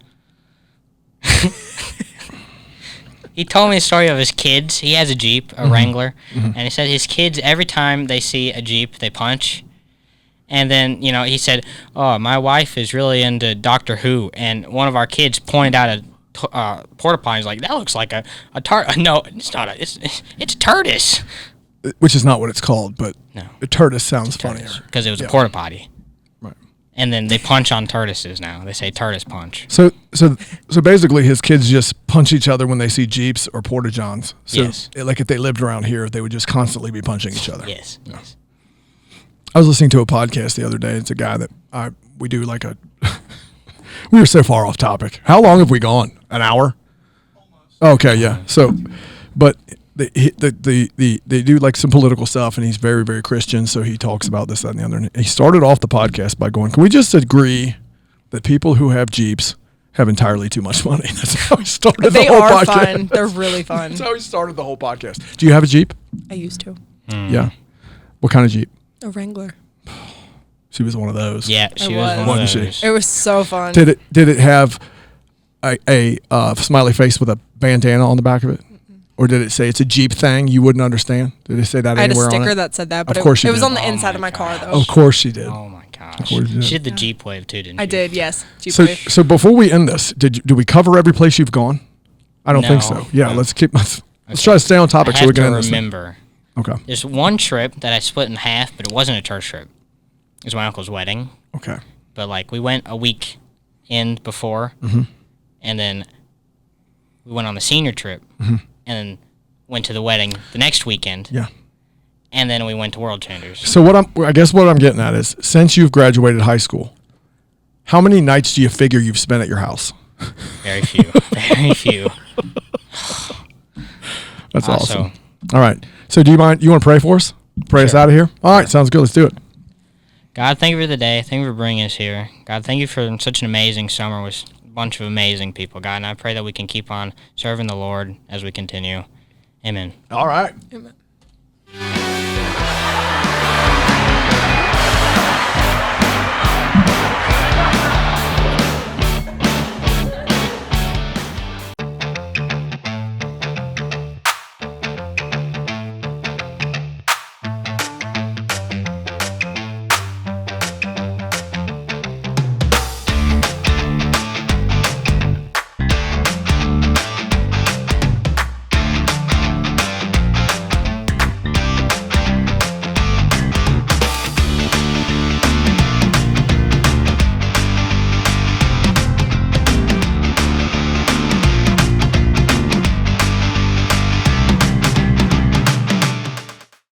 He told me a story of his kids. He has a Jeep, a Wrangler, and he said his kids, every time they see a Jeep, they punch. And then, he said, "Oh, my wife is really into Doctor Who," and one of our kids pointed out a porta potty. He's like, "That looks like a no, it's not it's a tortoise." Which is not what it's called, but No. a tortoise sounds funnier. Because it was Yeah. a porta potty. Right. And then they punch on tortoises now. They say tortoise punch. So basically, his kids just punch each other when they see Jeeps or Porta Johns. So, Yes. like if they lived around here, they would just constantly be punching each other. Yes. Yes. I was listening to a podcast the other day. It's a guy that we do like a. We were so far off topic. How long have we gone? An hour? Okay, yeah. So, but they do like some political stuff, and he's very, very Christian. So he talks about this, that, and the other. And he started off the podcast by going, "Can we just agree that people who have Jeeps have entirely too much money?" That's how he started They the whole are podcast. fun. They're really fun. That's how he started the whole podcast. Do you have a Jeep? I used to. Yeah. What kind of Jeep? A Wrangler. She was one of those. Yeah, she I was was. one Wasn't of she? those. It was so fun. Did it have a smiley face with a bandana on the back of it, or did it say it's a Jeep thing? You wouldn't understand. Did it say that I had a anywhere on sticker it? that said that, but Of course you it was did. on the Oh inside my of my car, gosh. though. Of course she did. Oh my gosh. course you did. She did the Jeep wave too, didn't she? I did, yes. Jeep So wave. so before we end this, do we cover every place you've gone? I don't think No. so. Yeah, No. let's try to stay on I topic so have we can to end this thing. remember. Okay. There's one trip that I split in half, but it wasn't a church trip. It was my uncle's wedding. Okay. But like we went a week in before, and then we went on the senior trip, and then went to the wedding the next weekend, Yeah. and then we went to World Changers. So I guess what I'm getting at is, since you've graduated high school, how many nights do you figure you've spent at your house? Very few. Very few. That's Also- awesome. All right. So do you mind? You want to pray for us? Pray us Sure. out of here. All right. Sounds good. Let's do it. God, thank you for the day. Thank you for bringing us here. God, thank you for such an amazing summer with a bunch of amazing people, God. And I pray that we can keep on serving the Lord as we continue. Amen. All right. Amen.